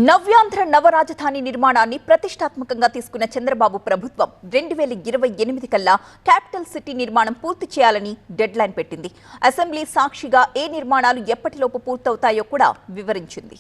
నవ్యాంధ్ర నవరాజధాని నిర్మాణాన్ని ప్రతిష్టాత్మకంగా తీసుకున్న చంద్రబాబు ప్రభుత్వం 2028 కల్లా క్యాపిటల్ సిటీ నిర్మాణం పూర్తి చేయాలని డెడ్లైన్ పెట్టింది. అసెంబ్లీ సాక్షిగా ఏ నిర్మాణాలు ఎప్పటిలోపు పూర్తవుతాయో కూడా వివరించింది.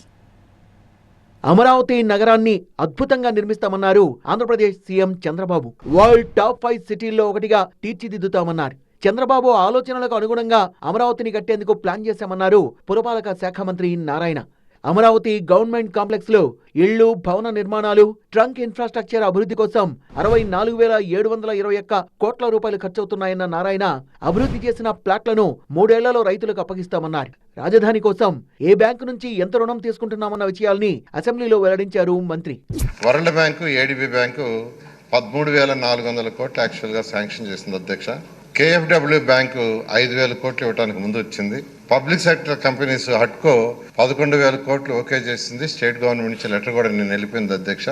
అమరావతి నగరాన్ని అద్భుతంగా నిర్మిస్తామన్నారు Andhra Pradesh CM Chandrababu. World top 5 సిటీల్లో ఒకటిగా తీర్చిదిద్దుతామన్నారు. చంద్రబాబు ఆలోచనలకు అనుగుణంగా అమరావతిని కట్టేందుకు ప్లాన్ చేశామన్నారు పురపాలక శాఖ మంత్రి నారాయణ. అమరావతి గవర్నమెంట్ కాంప్లెక్స్ లో ఇళ్లు, భవన నిర్మాణాలు, ట్రంక్ ఇన్ఫ్రాస్ట్రక్చర్ అభివృద్ధి కోసం 64,721 కోట్ల రూపాయలు ఖర్చవుతున్నాయన్న నారాయణ అభివృద్ధి చేసిన ప్లాట్లను 3 ఏళ్లలో రైతులకు అప్పగిస్తామన్నారు. రాజధాని కోసం ఏ బ్యాంకు నుంచి ఎంత రుణం తీసుకుంటున్నామన్న విషయాల్ని అసెంబ్లీలో వెల్లడించారు మంత్రి. వరల్డ్ బ్యాంకు, ఏడీబీ బ్యాంకు 13,400 కోట్లు యాక్చువల్ గా శాంక్షన్ చేసింది అధ్యక్ష. కేఎఫ్డబ్ల్యూ బ్యాంకు 5,000 కోట్లు ఇవ్వడానికి ముందు వచ్చింది. పబ్లిక్ సెక్టర్ కంపెనీస్ హట్కో 11,000 కోట్లు ఓకే చేసింది. స్టేట్ గవర్నమెంట్ నుంచి లెటర్ కూడా నేను వెళ్ళిపోయింది అధ్యక్ష.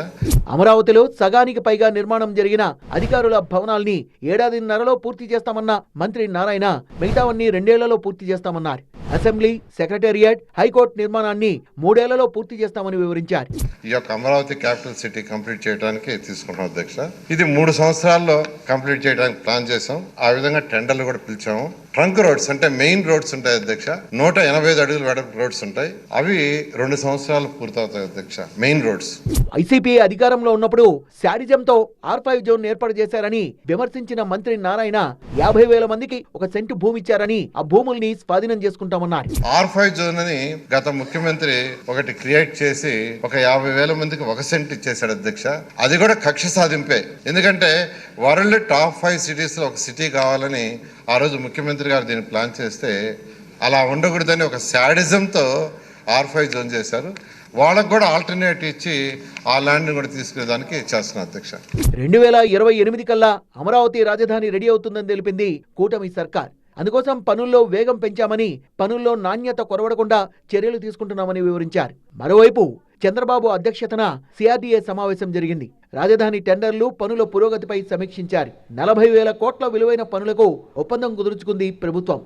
అమరావతిలో సగానికి పైగా నిర్మాణం జరిగిన అధికారుల భవనాల్ని ఏడాదిన్నరలో పూర్తి చేస్తామన్న మంత్రి నారాయణ మిగతావన్నీ 2 ఏళ్లలో పూర్తి చేస్తామన్నారు. అసెంబ్లీ, సెక్రటేరియట్, హైకోర్టు నిర్మాణాన్ని 3 ఏళ్లలో పూర్తి చేస్తామని వివరించారు. ఈ యొక్క అమరావతి క్యాపిటల్ సిటీ కంప్లీట్ చేయడానికి తీసుకుంటున్నాం అధ్యక్ష. ఇది 3 సంవత్సరాల్లో కంప్లీట్ చేయడానికి ప్లాన్ చేసాం. ఆ విధంగా టెండర్లు కూడా పిలిచాము. ట్రంక్ రోడ్స్ అంటే మెయిన్ రోడ్స్ ఉంటాయి అధ్యక్ష. 185 అడుగుల వెడల్పు రోడ్స్ ఉంటాయి. అవి 2 సంవత్సరాలు పూర్తవుతాయి అధ్యక్ష. Main roads. ఐసీపీ అధికారంలో ఉన్నప్పుడు శాడిజంతో R5 జోన్ ఏర్పాటు చేశారని విమర్శించిన మంత్రి నారాయణ 50,000 మందికి 1 సెంటు భూమి ఇచ్చారని ఆ భూముల్ని స్వాధీనం చేసుకుంటామన్నారు. R5 జోన్ అని గత ముఖ్యమంత్రి ఒకటి క్రియేట్ చేసి 50,000 మందికి 1 సెంట్ ఇచ్చేశాడు అధ్యక్ష. అది కూడా కక్ష సాధింపే. ఎందుకంటే వరల్డ్ టాప్ 5 సిటీస్ లో ఒక సిటీ కావాలని ఆ రోజు ముఖ్యమంత్రి గారు దీన్ని ప్లాన్ చేస్తే అలా ఉండకూడదని ఒక శాడిజంతో R5 జోన్ చేశారు. వాళ్ళకు కూడా ఆల్టర్నేట్ ఇచ్చి ఆ ల్యాండ్ని కూడా తీసుకునేదానికి చేస్తున్నారు అధ్యక్ష. 2028 కల్లా అమరావతి రాజధాని రెడీ అవుతుందని తెలిపింది కూటమి సర్కార్. అందుకోసం పనుల్లో వేగం పెంచామని, పనుల్లో నాణ్యత కొరవడకుండా చర్యలు తీసుకుంటున్నామని వివరించారు. మరోవైపు చంద్రబాబు అధ్యక్షతన సిఆర్డీఏ సమావేశం జరిగింది. రాజధాని టెండర్లు, పనుల పురోగతిపై సమీక్షించారు. 40,000 కోట్ల విలువైన పనులకు ఒప్పందం కుదుర్చుకుంది ప్రభుత్వం.